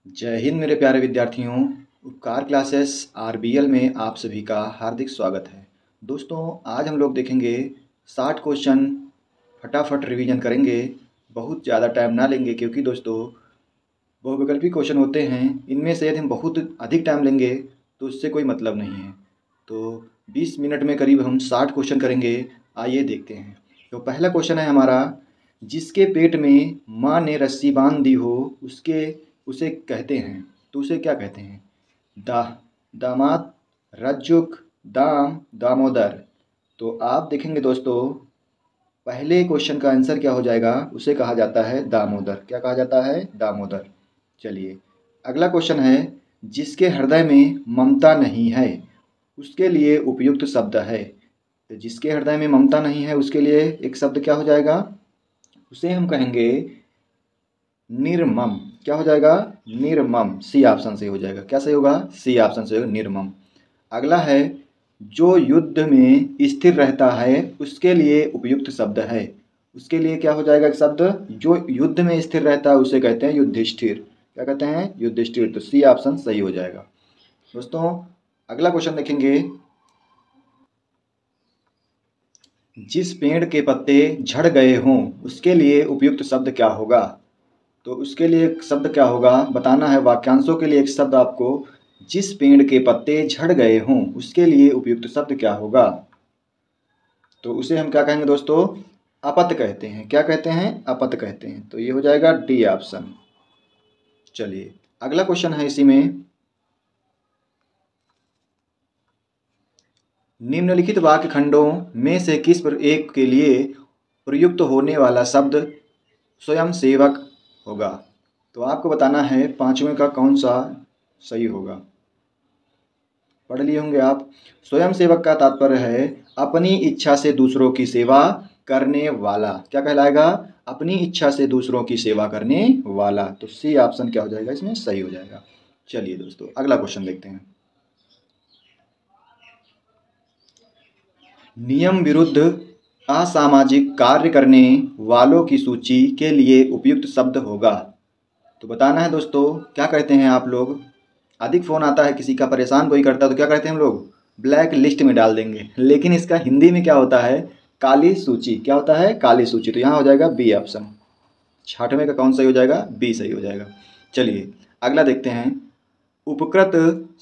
जय हिंद मेरे प्यारे विद्यार्थियों। उपकार क्लासेस आरबीएल में आप सभी का हार्दिक स्वागत है। दोस्तों, आज हम लोग देखेंगे 60 क्वेश्चन, फटाफट रिवीजन करेंगे। बहुत ज़्यादा टाइम ना लेंगे क्योंकि दोस्तों बहुविकल्पी क्वेश्चन होते हैं। इनमें से यदि हम बहुत अधिक टाइम लेंगे तो उससे कोई मतलब नहीं है। तो 20 मिनट में करीब हम 60 क्वेश्चन करेंगे। आइए देखते हैं। तो पहला क्वेश्चन है हमारा, जिसके पेट में माँ ने रस्सी बांध दी हो उसे कहते हैं। तो उसे क्या कहते हैं? दामाद, रज्जुक, दाम, दामोदर। तो आप देखेंगे दोस्तों, पहले क्वेश्चन का आंसर क्या हो जाएगा? उसे कहा जाता है दामोदर। क्या कहा जाता है? दामोदर। चलिए अगला क्वेश्चन है, जिसके हृदय में ममता नहीं है उसके लिए उपयुक्त शब्द है। तो जिसके हृदय में ममता नहीं है उसके लिए एक शब्द क्या हो जाएगा? उसे हम कहेंगे निर्मम। क्या हो जाएगा? निर्मम। सी ऑप्शन से हो जाएगा। क्या सही होगा? सी ऑप्शन से होगा, निर्मम। अगला है, जो युद्ध में स्थिर रहता है उसके लिए उपयुक्त शब्द है। उसके लिए क्या हो जाएगा एक शब्द? जो युद्ध में स्थिर रहता है उसे कहते हैं युधिष्ठिर। क्या कहते हैं? युधिष्ठिर। तो सी ऑप्शन सही हो जाएगा। दोस्तों अगला क्वेश्चन देखेंगे, जिस पेड़ के पत्ते झड़ गए हों उसके लिए उपयुक्त शब्द क्या होगा? तो उसके लिए एक शब्द क्या होगा बताना है। वाक्यांशों के लिए एक शब्द आपको, जिस पेड़ के पत्ते झड़ गए हों उसके लिए उपयुक्त शब्द क्या होगा? तो उसे हम क्या कहेंगे दोस्तों? अपत कहते हैं। क्या कहते हैं? अपत कहते हैं। तो ये हो जाएगा डी ऑप्शन। चलिए अगला क्वेश्चन है इसी में, निम्नलिखित वाक्य खंडों में से किस पर एक के लिए प्रयुक्त होने वाला शब्द स्वयं सेवक होगा? तो आपको बताना है पांचवें का कौन सा सही होगा। पढ़ लिए होंगे आप। स्वयं सेवक का तात्पर्य है अपनी इच्छा से दूसरों की सेवा करने वाला। क्या कहलाएगा? अपनी इच्छा से दूसरों की सेवा करने वाला। तो सी ऑप्शन क्या हो जाएगा? इसमें सही हो जाएगा। चलिए दोस्तों अगला क्वेश्चन देखते हैं, नियम विरुद्ध असामाजिक कार्य करने वालों की सूची के लिए उपयुक्त शब्द होगा। तो बताना है दोस्तों, क्या कहते हैं आप लोग? अधिक फ़ोन आता है किसी का, परेशान कोई करता है तो क्या करते हैं हम लोग? ब्लैक लिस्ट में डाल देंगे। लेकिन इसका हिंदी में क्या होता है? काली सूची। क्या होता है? काली सूची। तो यहाँ हो जाएगा बी ऑप्शन। 6वें का कौन सही हो जाएगा? बी सही हो जाएगा। चलिए अगला देखते हैं, उपकृत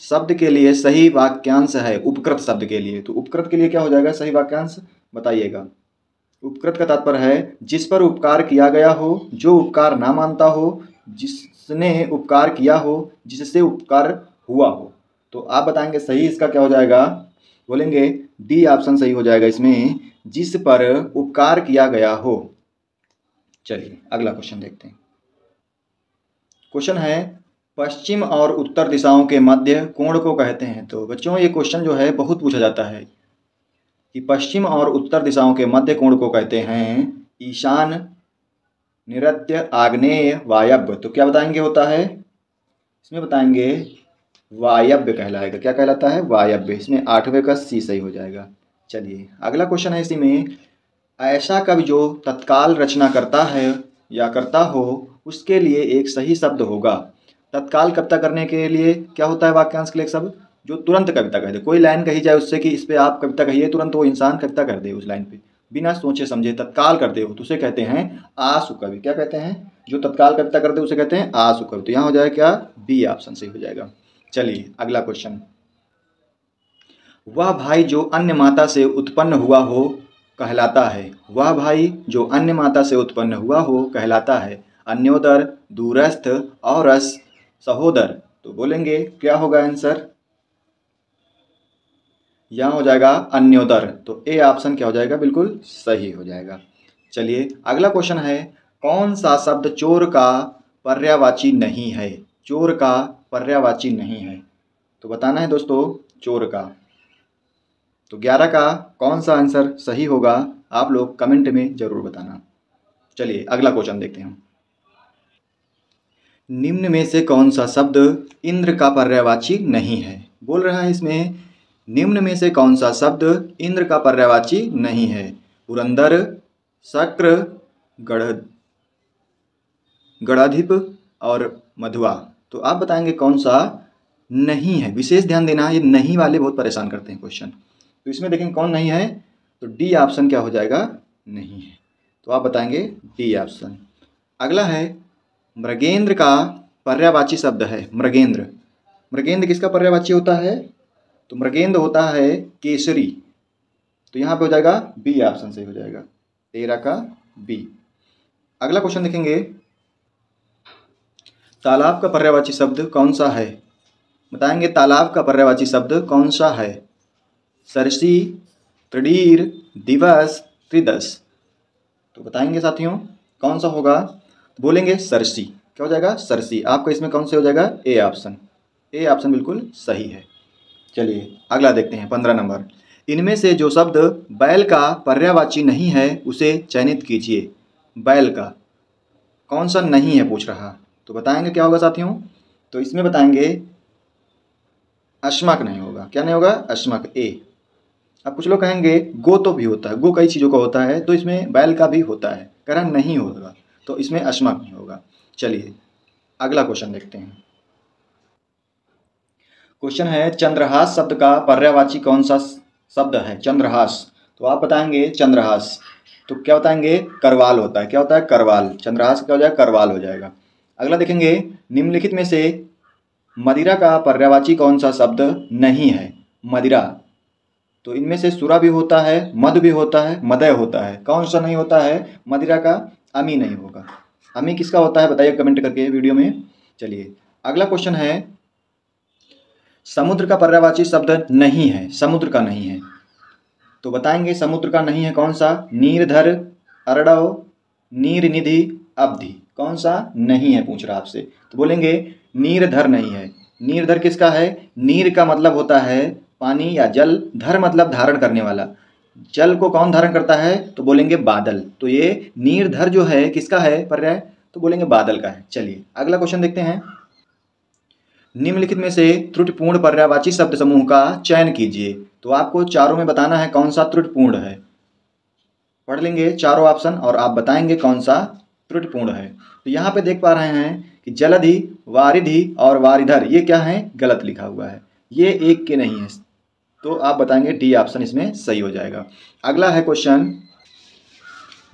शब्द के लिए सही वाक्यांश है। उपकृत शब्द के लिए, तो उपकृत के लिए क्या हो जाएगा सही वाक्यांश? बताइएगा। उपकृत का तात्पर्य है जिस पर उपकार किया गया हो, जो उपकार ना मानता हो, जिसने उपकार किया हो, जिससे उपकार हुआ हो। तो आप बताएंगे सही इसका क्या हो जाएगा? बोलेंगे डी ऑप्शन सही हो जाएगा इसमें, जिस पर उपकार किया गया हो। चलिए अगला क्वेश्चन देखते हैं। क्वेश्चन है, पश्चिम और उत्तर दिशाओं के मध्य कोण को कहते हैं। तो बच्चों ये क्वेश्चन जो है बहुत पूछा जाता है कि पश्चिम और उत्तर दिशाओं के मध्य कोण को कहते हैं ईशान, नैऋत्य, आग्नेय, वायव्य। तो क्या बताएंगे होता है? इसमें बताएंगे वायव्य कहलाएगा। क्या कहलाता है? वायव्य। इसमें 8वें का सी सही हो जाएगा। चलिए अगला क्वेश्चन है इसी में, ऐसा कवि जो तत्काल रचना करता है या करता हो उसके लिए एक सही शब्द होगा। तत्काल कविता करने के लिए क्या होता है वाक्यांश के लिए एक शब्द? जो तुरंत कविता कह दे। कोई लाइन कही जाए उससे कि इस पे आप कविता कहिए, तुरंत वो इंसान कविता कर दे उस लाइन पे, बिना सोचे समझे तत्काल कर दे हो, तो उसे कहते हैं आशु कवि। क्या कहते हैं? जो तत्काल कविता कर दे उसे कहते हैं आशु कवि। तो यहाँ हो जाएगा क्या? बी ऑप्शन सही हो जाएगा। चलिए अगला क्वेश्चन, वह भाई जो अन्य माता से उत्पन्न हुआ हो कहलाता है। वह भाई जो अन्य माता से उत्पन्न हुआ हो कहलाता है अन्योदर, दूरस्थ, औरस, सहोदर। तो बोलेंगे क्या होगा आंसर? यहाँ हो जाएगा अन्योदर। तो ए ऑप्शन क्या हो जाएगा? बिल्कुल सही हो जाएगा। चलिए अगला क्वेश्चन है, कौन सा शब्द चोर का पर्यायवाची नहीं है? चोर का पर्यायवाची नहीं है। तो बताना है दोस्तों चोर का। तो 11 का कौन सा आंसर सही होगा आप लोग कमेंट में जरूर बताना। चलिए अगला क्वेश्चन देखते हैं, निम्न में से कौन सा शब्द इंद्र का पर्यायवाची नहीं है? बोल रहा है इसमें, निम्न में से कौन सा शब्द इंद्र का पर्यायवाची नहीं है? पुरंदर, शक्र, गढ़, गढ़ाधिप और मधुआ। तो आप बताएंगे कौन सा नहीं है। विशेष ध्यान देना, ये नहीं वाले बहुत परेशान करते हैं क्वेश्चन। तो इसमें देखेंगे कौन नहीं है, तो डी ऑप्शन क्या हो जाएगा, नहीं है। तो आप बताएंगे डी ऑप्शन। अगला है मृगेंद्र का पर्यायवाची शब्द है मृगेंद्र। मृगेंद्र किसका पर्यायवाची होता है, तो मृगेंद्र होता है केसरी। तो यहाँ पे हो जाएगा बी ऑप्शन सही हो जाएगा, 13 का बी। अगला क्वेश्चन देखेंगे, तालाब का पर्यायवाची शब्द कौन सा है, बताएंगे तालाब का पर्यायवाची शब्द कौन सा है। सरसी, तृणीर, दिवस, त्रिदस। तो बताएंगे साथियों कौन सा होगा, बोलेंगे सरसी। क्या हो जाएगा, सरसी। आपका इसमें कौन से हो जाएगा, ए ऑप्शन। ए ऑप्शन बिल्कुल सही है। चलिए अगला देखते हैं 15 नंबर। इनमें से जो शब्द बैल का पर्यायवाची नहीं है उसे चयनित कीजिए। बैल का कौन सा नहीं है पूछ रहा, तो बताएंगे क्या होगा साथियों, तो इसमें बताएंगे अश्मक नहीं होगा। क्या नहीं होगा, अश्मक, ए। अब कुछ लोग कहेंगे गो तो भी होता है, गो कई चीज़ों का होता है, तो इसमें बैल का भी होता है, कह रहा नहीं होगा, तो इसमें अश्मक नहीं होगा। चलिए अगला क्वेश्चन देखते हैं। क्वेश्चन है चंद्रहास शब्द का पर्यायवाची कौन सा शब्द है, चंद्रहास। तो आप बताएंगे चंद्रहास, तो क्या बताएंगे, करवाल होता है। क्या होता है, करवाल। चंद्रहास क्या हो जाएगा, करवाल हो जाएगा। अगला देखेंगे, निम्नलिखित में से मदिरा का पर्यायवाची कौन सा शब्द नहीं है, मदिरा। तो इनमें से सुरा भी होता है, मद भी होता है, मदय होता है, कौन सा नहीं होता है, मदिरा का अमी नहीं होगा। अमी किसका होता है बताइए कमेंट करके वीडियो में। चलिए अगला क्वेश्चन है, समुद्र का पर्यायवाची शब्द नहीं है, समुद्र का नहीं है। तो बताएंगे समुद्र का नहीं है कौन सा, नीरधर, अरडव, नीर निधि, अवधि। कौन सा नहीं है पूछ रहा आपसे, तो बोलेंगे नीरधर नहीं है। नीरधर किसका है, नीर का मतलब होता है पानी या जल, धर मतलब धारण करने वाला। जल को कौन धारण करता है, तो बोलेंगे बादल। तो ये नीरधर जो है किसका है पर्याय, तो बोलेंगे बादल का है। चलिए अगला क्वेश्चन देखते हैं। निम्नलिखित में से त्रुटिपूर्ण पर्यायवाची शब्द समूह का चयन कीजिए। तो आपको चारों में बताना है कौन सा त्रुटिपूर्ण है। पढ़ लेंगे चारों ऑप्शन और आप बताएंगे कौन सा त्रुटिपूर्ण है। तो यहाँ पे देख पा रहे हैं कि जलधि, वारिधि और वारिधर ये क्या है, गलत लिखा हुआ है, ये एक के नहीं है। तो आप बताएंगे डी ऑप्शन इसमें सही हो जाएगा। अगला है क्वेश्चन,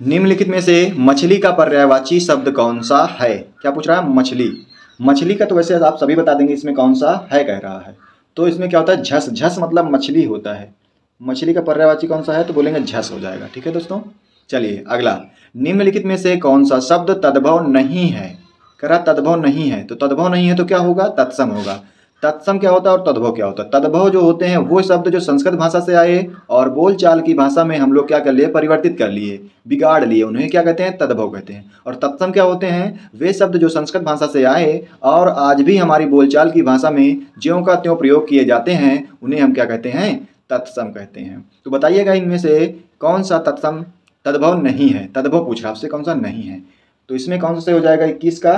निम्नलिखित में से मछली का पर्यायवाची शब्द कौन सा है। क्या पूछ रहा है, मछली। मछली का तो वैसे आप सभी बता देंगे, इसमें कौन सा है कह रहा है। तो इसमें क्या होता है, झस। झस मतलब मछली होता है। मछली का पर्यायवाची कौन सा है, तो बोलेंगे झस हो जाएगा। ठीक है दोस्तों। चलिए अगला, निम्नलिखित में से कौन सा शब्द तद्भव नहीं है, कह रहा तद्भव नहीं है। तो तद्भव नहीं है तो क्या होगा, तत्सम होगा। तत्सम क्या होता है और तद्भव क्या होता है, तद्भव जो होते हैं वो शब्द जो संस्कृत भाषा से आए और बोलचाल की भाषा में हम लोग क्या कर लिए, परिवर्तित कर लिए, बिगाड़ लिए, उन्हें क्या कहते हैं, तद्भव कहते हैं। और तत्सम क्या होते हैं, वे शब्द जो संस्कृत भाषा से आए और आज भी हमारी बोलचाल की भाषा में ज्यों का त्यों प्रयोग किए जाते हैं, उन्हें हम क्या कहते हैं, तत्सम कहते हैं। तो बताइएगा इनमें से कौन सा तत्सम तद्भव नहीं है, तद्भव पूछ रहा आपसे कौन सा नहीं है। तो इसमें कौन सा सही हो जाएगा, 21 का,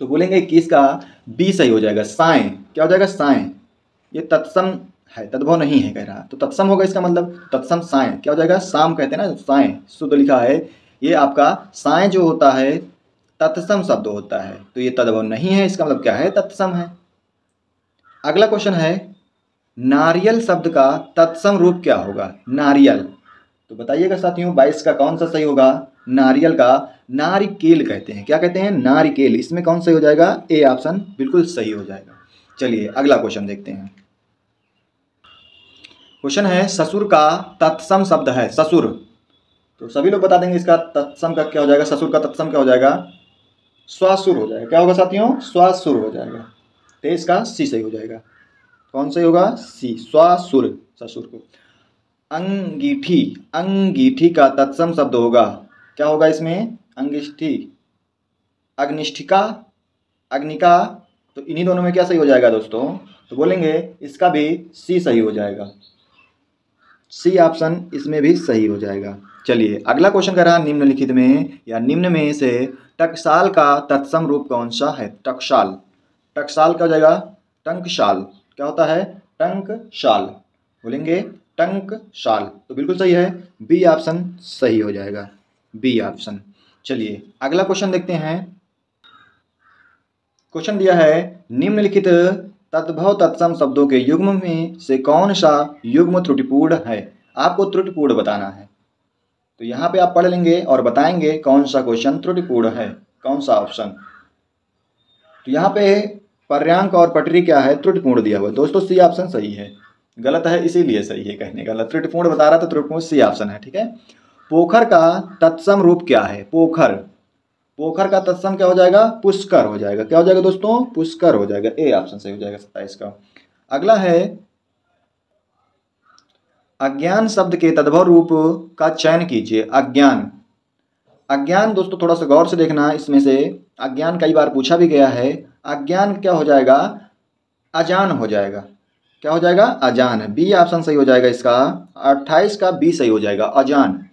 तो बोलेंगे 21 का बी सही हो जाएगा, साएं। क्या हो जाएगा, साएं। ये तत्सम है, तद्भव नहीं है कह रहा, तो तत्सम होगा इसका मतलब, तत्सम साएं। क्या हो जाएगा, साम कहते हैं ना, साएं शुद्ध लिखा है। ये आपका साएं जो होता है तत्सम शब्द होता है, तो ये तद्भव नहीं है, इसका मतलब क्या है, तत्सम है। अगला क्वेश्चन है, नारियल शब्द का तत्सम रूप क्या होगा, नारियल। तो बताइएगा साथियों 22 का कौन सा सही होगा, नारियल का नारिकेल कहते हैं। क्या कहते हैं, नारिकेल। इसमें कौन सही हो जाएगा, ए ऑप्शन बिल्कुल सही हो जाएगा। चलिए अगला क्वेश्चन देखते हैं। क्वेश्चन है, ससुर का तत्सम शब्द है, ससुर। तो सभी लोग बता देंगे इसका तत्सम का क्या हो जाएगा, ससुर का तत्सम क्या हो जाएगा, स्वासुर हो जाएगा। क्या होगा साथियों, स्वासुर हो जाएगा। तो इसका सी सही हो जाएगा। कौन सही होगा, सी, स्वासुर, ससुर को। अंगीठी, अंगीठी का तत्सम शब्द होगा, क्या होगा इसमें, अंगिष्ठी, अग्निष्ठिका, अग्निका। तो इन्हीं दोनों में क्या सही हो जाएगा दोस्तों, तो बोलेंगे इसका भी सी सही हो जाएगा, सी ऑप्शन इसमें भी सही हो जाएगा। चलिए अगला क्वेश्चन कर रहा है, निम्नलिखित में या निम्न में से टकसाल का तत्सम रूप कौन सा है, टकसाल। टकसाल क्या हो जाएगा, टंकशाल। क्या होता है, टंकशाल, बोलेंगे टंकशाल। तो बिल्कुल सही है, बी ऑप्शन सही हो जाएगा, बी ऑप्शन। चलिए अगला क्वेश्चन देखते हैं। क्वेश्चन दिया है निम्नलिखित तद्भव तत्सम शब्दों के युग्म में से कौन सा युग्म त्रुटिपूर्ण है। आपको त्रुटिपूर्ण बताना है। तो यहाँ पे आप पढ़ लेंगे और बताएंगे कौन सा क्वेश्चन त्रुटिपूर्ण है, कौन सा ऑप्शन। तो यहाँ पे पर्यांक और पटरी क्या है, त्रुटिपूर्ण दिया हुआ है। दोस्तों सी ऑप्शन सही है, गलत है इसीलिए सही है कहने का, त्रुटिपूर्ण बता रहा था, त्रुटिपूर्ण सी ऑप्शन है। ठीक है। पोखर का तत्सम रूप क्या है। पोखर का तत्सम क्या हो जाएगा, पुष्कर हो जाएगा। क्या हो जाएगा दोस्तों, पुष्कर हो जाएगा। ए ऑप्शन सही हो जाएगा 27 का। अगला है अज्ञान शब्द के तद्भव रूप का चयन कीजिए। अज्ञान दोस्तों थोड़ा सा गौर से देखना, इसमें से अज्ञान कई बार पूछा भी गया है। अज्ञान क्या हो जाएगा, अजान हो जाएगा। क्या हो जाएगा, अजान। बी ऑप्शन सही हो जाएगा इसका, 28 का बी सही हो जाएगा, अजान।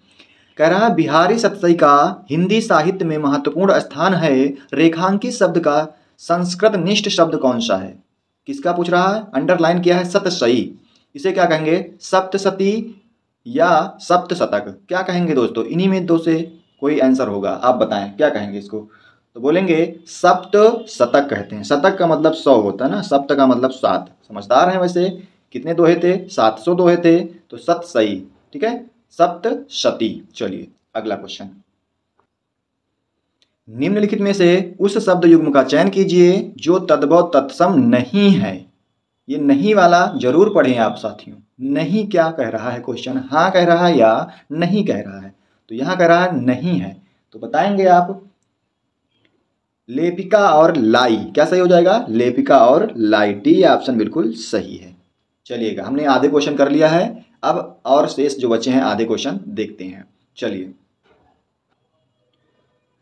कह रहा है बिहारी सतसई का हिंदी साहित्य में महत्वपूर्ण स्थान है। रेखांकित शब्द का संस्कृत निष्ठ शब्द कौन सा है। किसका पूछ रहा है, अंडरलाइन किया है, सतसई। इसे क्या कहेंगे, सप्तशती या सप्तशतक, क्या कहेंगे दोस्तों। इन्हीं में दो से कोई आंसर होगा, आप बताएं क्या कहेंगे इसको। तो बोलेंगे सप्त शतक कहते हैं। शतक का मतलब 100 होता है ना, सप्त का मतलब 7। समझदार हैं वैसे। कितने दोहे थे, 700 दोहे थे, तो सत सही। ठीक है, सप्तशती। चलिए अगला क्वेश्चन। निम्नलिखित में से उस शब्द युग्म का चयन कीजिए जो तद्भव तत्सम नहीं है। ये नहीं वाला जरूर पढ़ें आप साथियों। नहीं क्या कह रहा है क्वेश्चन, हाँ कह रहा है या नहीं कह रहा है। तो यहां कह रहा है नहीं है, तो बताएंगे आप। लेपिका और लाई, क्या सही हो जाएगा, लेपिका और लाई। डी ऑप्शन बिल्कुल सही है। चलिएगा, हमने आधे क्वेश्चन कर लिया है, अब और शेष जो बचे हैं आधे क्वेश्चन देखते हैं। चलिए,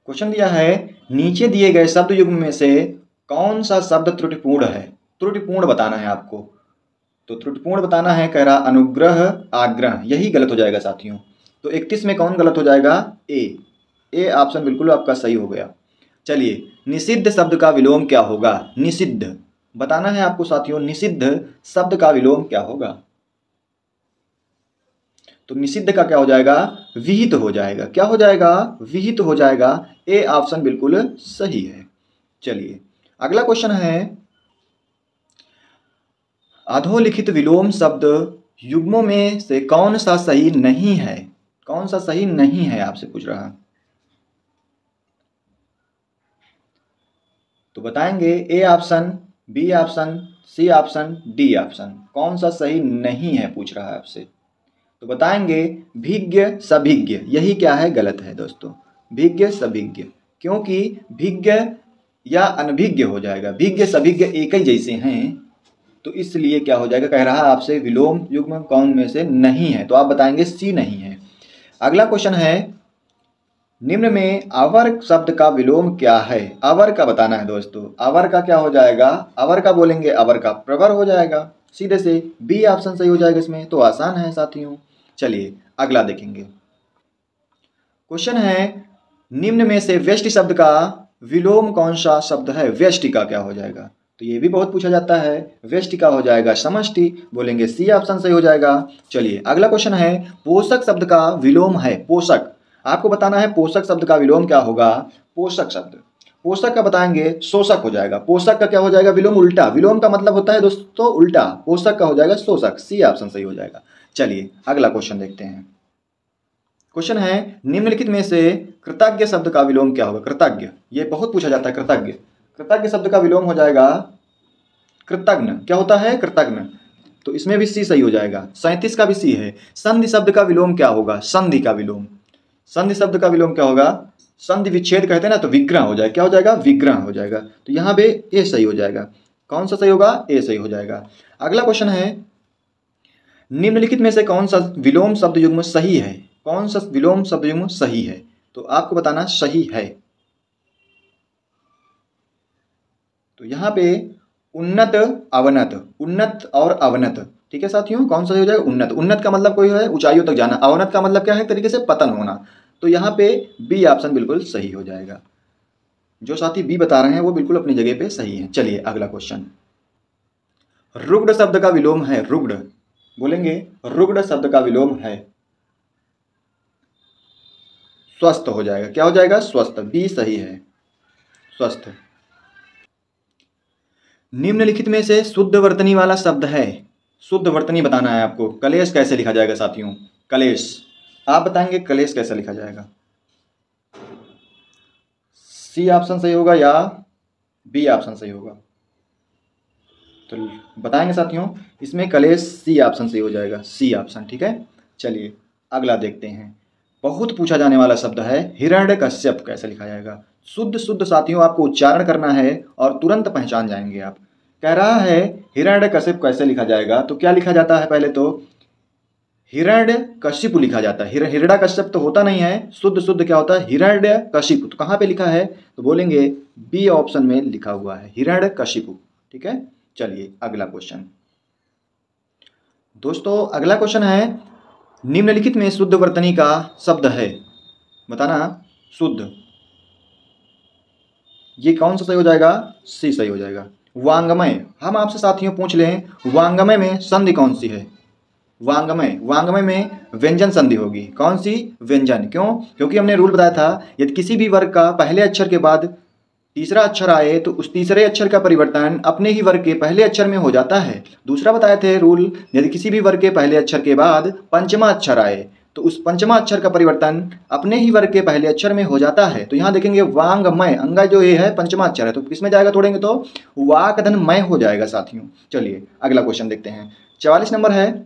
क्वेश्चन दिया है नीचे दिए गए शब्द युग्म में से कौन सा शब्द त्रुटिपूर्ण है। त्रुटिपूर्ण बताना है आपको। तो त्रुटिपूर्ण बताना है, कह रहा अनुग्रह आग्रह, यही गलत हो जाएगा साथियों। तो 31 में कौन गलत हो जाएगा, ए ऑप्शन बिल्कुल आपका सही हो गया। चलिए, निषिद्ध शब्द का विलोम क्या होगा। निषिद्ध बताना है आपको साथियों, निषिद्ध शब्द का विलोम क्या होगा। तो निषिद्ध का क्या हो जाएगा, विहित हो जाएगा। क्या हो जाएगा, विहित हो जाएगा। ए ऑप्शन बिल्कुल सही है। चलिए अगला क्वेश्चन है अधोलिखित विलोम शब्द युग्मों में से कौन सा सही नहीं है। कौन सा सही नहीं है आपसे पूछ रहा। तो बताएंगे A option, B option, C option, D option. कौन सा सही नहीं है पूछ रहा है आपसे। तो बताएंगे भिज्ञ सभिज्ञ, यही क्या है, गलत है दोस्तों। भिज्ञ सभिज्ञ, क्योंकि भिज्ञ या अनभिज्ञ हो जाएगा। भिज्ञ सभिज्ञ एक ही जैसे हैं, तो इसलिए क्या हो जाएगा, कह रहा है आपसे विलोम युग्म कौन में से नहीं है। तो आप बताएंगे सी नहीं है। अगला क्वेश्चन है निम्न में अवर शब्द का विलोम क्या है। अवर का बताना है दोस्तों। अवर का क्या हो जाएगा, अवर का बोलेंगे अवर का प्रवर हो जाएगा। सीधे से बी ऑप्शन सही हो जाएगा इसमें, तो आसान है साथियों। चलिए अगला देखेंगे। क्वेश्चन है निम्न में से व्यष्टि शब्द का विलोम कौन सा शब्द है। व्यष्टि का क्या हो जाएगा, तो ये भी बहुत पूछा जाता है। व्यष्टि का हो जाएगा समष्टि, बोलेंगे सी ऑप्शन सही हो जाएगा। चलिए अगला क्वेश्चन है पोषक शब्द का विलोम है। पोषक, आपको बताना है पोषक शब्द का विलोम क्या होगा। पोषक शब्द, पोषक का बताएंगे शोषक हो जाएगा। पोषक का क्या हो जाएगा, विलोम उल्टा। विलोम का मतलब होता है दोस्तों उल्टा, पोषक का हो जाएगा शोषक। सी ऑप्शन सही हो जाएगा। चलिए अगला क्वेश्चन देखते हैं। क्वेश्चन है निम्नलिखित में से कृतज्ञ शब्द का विलोम क्या होगा। कृतज्ञ, ये बहुत पूछा जाता है। कृतज्ञ, कृतज्ञ शब्द का विलोम हो जाएगा कृतज्ञ। क्या होता है, कृतज्ञ। तो इसमें भी सी सही हो जाएगा। 37 का भी सी है। संधि शब्द का विलोम क्या होगा। संधि का विलोम, संधि शब्द का विलोम क्या होगा, संधि विच्छेद कहते हैं ना, तो विग्रह हो जाएगा। क्या हो जाएगा, विग्रह हो जाएगा। तो यहाँ पे ए सही हो जाएगा। कौन सा सही होगा, ए सही हो जाएगा। अगला क्वेश्चन है निम्नलिखित में से कौन सा विलोम शब्द युग्म सही है। कौन सा विलोम शब्द युग्म सही है, तो आपको बताना सही है। तो यहाँ पे उन्नत अवनत, उन्नत और अवनत, ठीक है साथियों। कौन सा हो जाएगा, उन्नत। उन्नत का मतलब कोई है ऊंचाइयों तक जाना, अवनत का मतलब क्या है, एक तरीके से पतन होना। तो यहाँ पे बी ऑप्शन बिल्कुल सही हो जाएगा। जो साथी बी बता रहे हैं वो बिल्कुल अपनी जगह पे सही है। चलिए अगला क्वेश्चन। रुग्ण शब्द का विलोम है। रुग्ण, बोलेंगे रुग्ण शब्द का विलोम है स्वस्थ हो जाएगा। क्या हो जाएगा, स्वस्थ। बी सही है, स्वस्थ। निम्नलिखित में से शुद्ध वर्तनी वाला शब्द है, शुद्ध वर्तनी बताना है आपको। कलेश कैसे लिखा जाएगा साथियों? कलेश आप बताएंगे कलेश कैसे लिखा जाएगा? सी ऑप्शन सही होगा या बी ऑप्शन सही होगा? तो बताएंगे साथियों, इसमें कलेश सी ऑप्शन सही हो जाएगा, सी ऑप्शन। ठीक है, चलिए अगला देखते हैं। बहुत पूछा जाने वाला शब्द है हिरण्यकश्यप, कैसे लिखा जाएगा? शुद्ध शुद्ध साथियों आपको उच्चारण करना है और तुरंत पहचान जाएंगे आप। कह रहा है हिरण्यकश्यप कैसे लिखा जाएगा, तो क्या लिखा जाता है? पहले तो हिरण्यकशिपु लिखा जाता है। हिरण्यकश्यप तो होता नहीं है, शुद्ध शुद्ध क्या होता है? हिरण्यकशिपु। तो कहाँ पे लिखा है? तो बोलेंगे बी ऑप्शन में लिखा हुआ है, हिरण्यकशिपु। ठीक है, चलिए अगला क्वेश्चन। दोस्तों अगला क्वेश्चन है, निम्नलिखित में शुद्ध वर्तनी का शब्द है, बताना शुद्ध। ये कौन सा सही हो जाएगा? सी सही हो जाएगा। वांगमय, हम आपसे साथियों पूछ लें वांगमय में संधि कौन सी है? वांगमय, वांगमय में व्यंजन संधि होगी। कौन सी? व्यंजन। क्यों? क्योंकि हमने रूल बताया था, यदि किसी भी वर्ग का पहले अक्षर के बाद तीसरा अक्षर आए तो उस तीसरे अक्षर का परिवर्तन अपने ही वर्ग के पहले अक्षर में हो जाता है। दूसरा बताए थे रूल, यदि किसी भी वर्ग के पहले अक्षर के बाद पंचमा अक्षर आए तो उस पंचमा अक्षर का परिवर्तन अपने ही वर्ग के पहले अक्षर में हो जाता है। तो यहाँ देखेंगे वांगमय, अंगा जो ये है पंचमा अक्षर है, तो किसमें जाएगा? तोड़ेंगे तो वाकधनमय हो जाएगा साथियों। चलिए अगला क्वेश्चन देखते हैं। 44 नंबर है,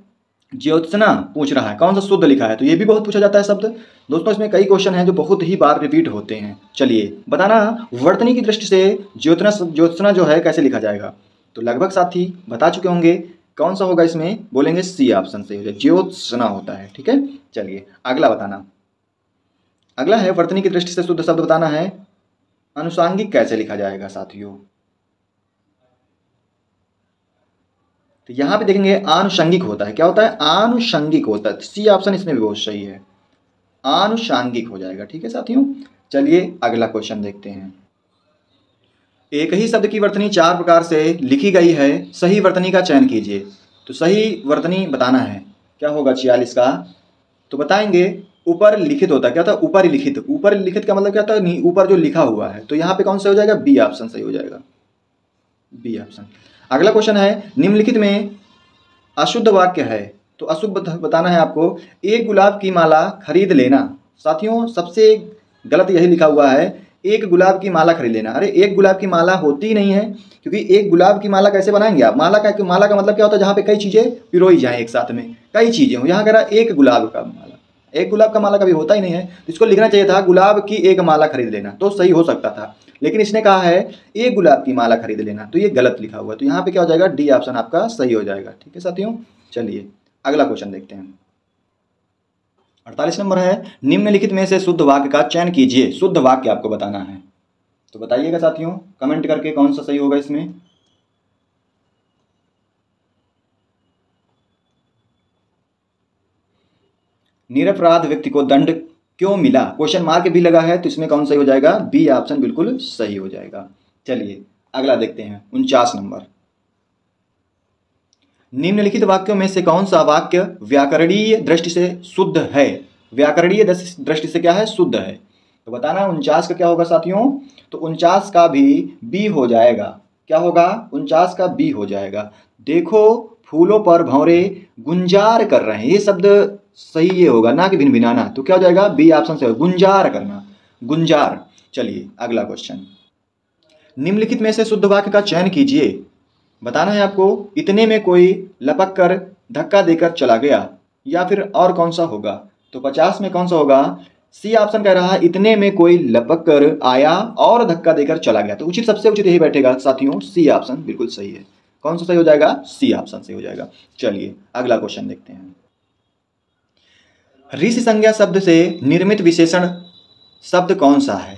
ज्योत्सना पूछ रहा है कौन सा शुद्ध लिखा है, तो ये भी बहुत पूछा जाता है शब्द। दोस्तों इसमें कई क्वेश्चन हैं जो बहुत ही बार रिपीट होते हैं। चलिए बताना वर्तनी की दृष्टि से ज्योत्सना जो है कैसे लिखा जाएगा? तो लगभग साथी बता चुके होंगे कौन सा होगा इसमें, बोलेंगे सी ऑप्शन सही हो जाए, ज्योत्सना होता है। ठीक है, चलिए अगला बताना। अगला है वर्तनी की दृष्टि से शुद्ध शब्द बताना है, अनुषांगिक कैसे लिखा जाएगा साथियों? तो यहां पे देखेंगे आनुषंगिक होता है। क्या होता है? आनुषंगिक होता है। सी ऑप्शन इसमें भी बहुत सही है, आनुषांगिक हो जाएगा। ठीक है साथियों, चलिए अगला क्वेश्चन देखते हैं। एक ही शब्द की वर्तनी 4 प्रकार से लिखी गई है, सही वर्तनी का चयन कीजिए। तो सही वर्तनी बताना है, क्या होगा 46 का? तो बताएंगे ऊपर लिखित होता है। क्या होता है? ऊपर लिखित। ऊपर लिखित का मतलब क्या होता है? ऊपर जो लिखा हुआ है। तो यहाँ पे कौन सा हो जाएगा? बी ऑप्शन सही हो जाएगा, बी ऑप्शन। अगला क्वेश्चन है, निम्नलिखित में अशुद्ध वाक्य है, तो अशुद्ध बताना है आपको। एक गुलाब की माला खरीद लेना। साथियों सबसे गलत यही लिखा हुआ है, एक गुलाब की माला खरीद लेना। अरे एक गुलाब की माला होती नहीं है, क्योंकि एक गुलाब की माला कैसे बनाएंगे आप? माला का मतलब क्या होता है? जहाँ पे कई चीज़ें पिरोई जाएं एक साथ में, कई चीज़ें हो। यहाँ कह रहा है एक गुलाब का माला, एक गुलाब का माला कभी होता ही नहीं है। तो इसको लिखना चाहिए था गुलाब की एक माला खरीद लेना, तो सही हो सकता था। लेकिन इसने कहा है एक गुलाब की माला खरीद लेना, तो ये गलत लिखा हुआ है। तो यहाँ पे क्या हो जाएगा? डी ऑप्शन आपका सही हो जाएगा। ठीक है साथियों, चलिए अगला क्वेश्चन देखते हैं। 48 नंबर है, निम्नलिखित में से शुद्ध वाक्य का चयन कीजिए। शुद्ध वाक्य आपको बताना है, तो बताइएगा साथियों कमेंट करके कौन सा सही होगा इसमें। निरपराध व्यक्ति को दंड क्यों मिला? क्वेश्चन मार्क भी लगा है, तो इसमें कौन सही हो जाएगा? बी ऑप्शन बिल्कुल सही हो जाएगा। चलिए अगला देखते हैं। 49 नंबर, निम्नलिखित वाक्यों में से कौन सा वाक्य व्याकरणीय दृष्टि से शुद्ध है? व्याकरणीय दृष्टि से क्या है? शुद्ध है। तो बताना 49 का क्या होगा साथियों? तो 49 का भी बी हो जाएगा। क्या होगा? 49 का बी हो जाएगा। देखो फूलों पर भंवरे गुंजार कर रहे हैं, ये शब्द सही ये होगा, ना कि भिनभिनाना। तो क्या हो जाएगा? बी ऑप्शन से, गुंजार करना, गुंजार। चलिए अगला क्वेश्चन, निम्नलिखित में से शुद्ध वाक्य का चयन कीजिए। बताना है आपको, इतने में कोई लपक कर धक्का देकर चला गया, या फिर और कौन सा होगा? तो 50 में कौन सा होगा? सी ऑप्शन कह रहा है इतने में कोई लपक कर आया और धक्का देकर चला गया। तो उचित, सबसे उचित यही बैठेगा साथियों, सी ऑप्शन बिल्कुल सही है। कौन सा सही हो जाएगा? सी ऑप्शन सही हो जाएगा। चलिए अगला क्वेश्चन देखते हैं। ऋषि संज्ञा शब्द से निर्मित विशेषण शब्द कौन सा है?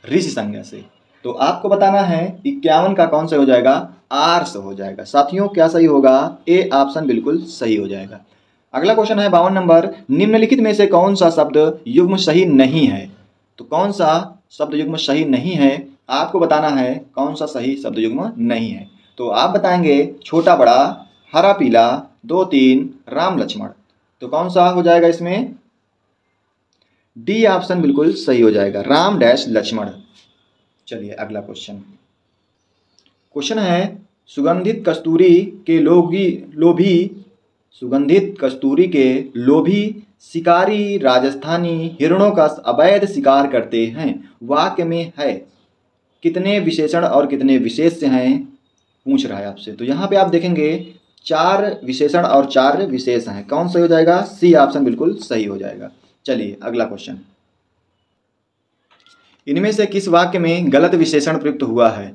ऋषि संज्ञा से, तो आपको बताना है 51 का कौन सा हो जाएगा? आर्स हो जाएगा। साथियों क्या सही होगा? ए ऑप्शन बिल्कुल सही हो जाएगा। अगला क्वेश्चन है 52 नंबर, निम्नलिखित में से कौन सा शब्द युग्म सही नहीं है? तो कौन सा शब्द युग्म सही नहीं है आपको बताना है, कौन सा सही शब्द युग्म नहीं है। तो आप बताएंगे छोटा बड़ा, हरा पीला, 2 3, राम लक्ष्मण। तो कौन सा हो जाएगा इसमें? डी ऑप्शन बिल्कुल सही हो जाएगा, राम डैश लक्ष्मण। चलिए अगला क्वेश्चन, क्वेश्चन है सुगंधित कस्तूरी के लोभी शिकारी राजस्थानी हिरणों का अवैध शिकार करते हैं। वाक्य में है कितने विशेषण और कितने विशेष्य हैं, पूछ रहा है आपसे। तो यहाँ पे आप देखेंगे 4 विशेषण और 4 विशेष हैं। कौन सही हो जाएगा? सी ऑप्शन बिल्कुल सही हो जाएगा। चलिए अगला क्वेश्चन, इनमें से किस वाक्य में गलत विशेषण प्रयुक्त हुआ है?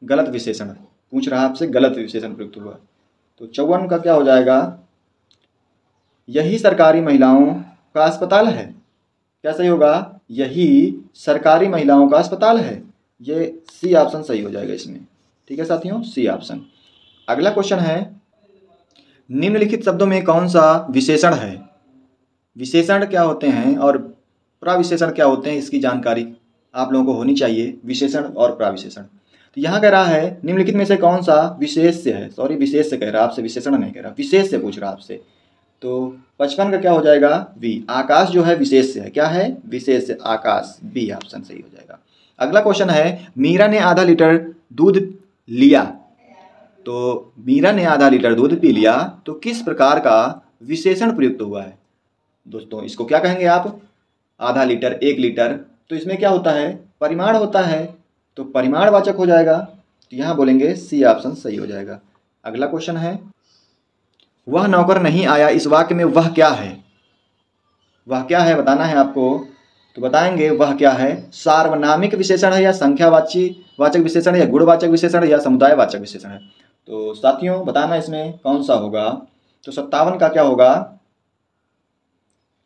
गलत विशेषण पूछ रहा है आपसे, गलत विशेषण प्रयुक्त हुआ। तो 54 का क्या हो जाएगा? यही सरकारी महिलाओं का अस्पताल है। क्या सही होगा? यही सरकारी महिलाओं का अस्पताल है। ये सी ऑप्शन सही हो जाएगा इसमें। ठीक है साथियों, सी ऑप्शन। अगला क्वेश्चन है, निम्नलिखित शब्दों में कौन सा विशेषण है? विशेषण क्या होते हैं और प्रविशेषण क्या होते हैं, इसकी जानकारी आप लोगों को होनी चाहिए, विशेषण और प्रविशेषण। तो यहाँ कह रहा है निम्नलिखित में से कौन सा विशेष्य है, सॉरी विशेष्य कह रहा है आपसे, विशेषण नहीं कह रहा, विशेष्य पूछ रहा आपसे। तो 55 का क्या हो जाएगा? बी। आकाश जो है विशेष्य है। क्या है? विशेष्य, आकाश। बी ऑप्शन सही हो जाएगा। अगला क्वेश्चन है, मीरा ने आधा लीटर दूध लिया। तो मीरा ने आधा लीटर दूध पी लिया, तो किस प्रकार का विशेषण प्रयुक्त हुआ है? दोस्तों इसको क्या कहेंगे आप? आधा लीटर, 1 लीटर, तो इसमें क्या होता है? परिमाण होता है, तो परिमाणवाचक हो जाएगा। तो यहाँ बोलेंगे सी ऑप्शन सही हो जाएगा। अगला क्वेश्चन है, वह नौकर नहीं आया, इस वाक्य में वह क्या है? वह क्या है बताना है आपको। तो बताएंगे वह क्या है। सार्वनामिक विशेषण है या संख्यावाचक विशेषण या गुणवाचक विशेषण या समुदायवाचक विशेषण है? तो साथियों बताना इसमें कौन सा होगा। तो 57 का क्या होगा?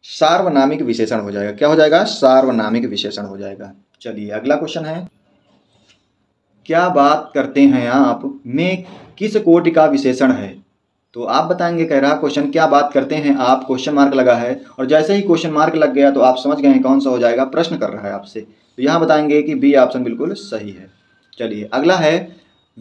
सार्वनामिक विशेषण हो जाएगा। क्या हो जाएगा? सार्वनामिक विशेषण हो जाएगा। चलिए अगला क्वेश्चन है, क्या बात करते हैं आप में किस कोटि का विशेषण है? तो आप बताएंगे, कह रहा क्वेश्चन क्या बात करते हैं आप, क्वेश्चन मार्क लगा है, और जैसे ही क्वेश्चन मार्क लग गया तो आप समझ गए हैं कौन सा हो जाएगा, प्रश्न कर रहा है आपसे। तो यहाँ बताएंगे कि बी ऑप्शन बिल्कुल सही है। चलिए अगला है,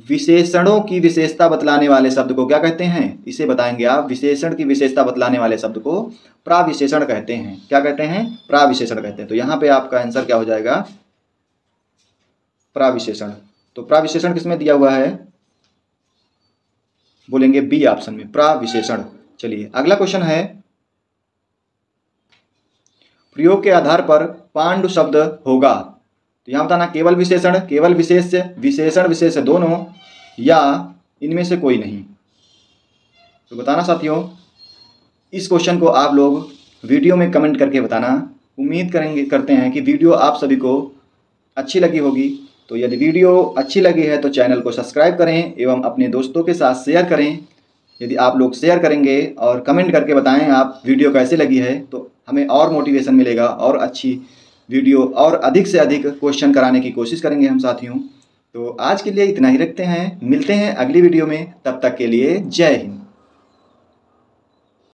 विशेषणों की विशेषता बतलाने वाले शब्द को क्या कहते हैं? इसे बताएंगे आप। विशेषण की विशेषता बतलाने वाले शब्द को प्राविशेषण कहते हैं। क्या कहते हैं? प्राविशेषण कहते हैं। तो यहाँ पे आपका आंसर क्या हो जाएगा? प्राविशेषण। तो प्राविशेषण किसमें दिया हुआ है? बोलेंगे बी ऑप्शन में, प्राविशेषण। चलिए अगला क्वेश्चन है, प्रयोग के आधार पर पांडु शब्द होगा। तो यहाँ बताना केवल विशेषण, केवल विशेष्य, विशेषण विशेष्य दोनों, या इनमें से कोई नहीं। तो बताना साथियों। इस क्वेश्चन को आप लोग वीडियो में कमेंट करके बताना। उम्मीद करते हैं कि वीडियो आप सभी को अच्छी लगी होगी। तो यदि वीडियो अच्छी लगी है तो चैनल को सब्सक्राइब करें एवं अपने दोस्तों के साथ शेयर करें। यदि आप लोग शेयर करेंगे और कमेंट करके बताएं आप वीडियो कैसे लगी है, तो हमें और मोटिवेशन मिलेगा और अच्छी वीडियो और अधिक से अधिक क्वेश्चन कराने की कोशिश करेंगे हम साथियों। तो आज के लिए इतना ही रखते हैं, मिलते हैं अगली वीडियो में। तब तक के लिए जय हिंद।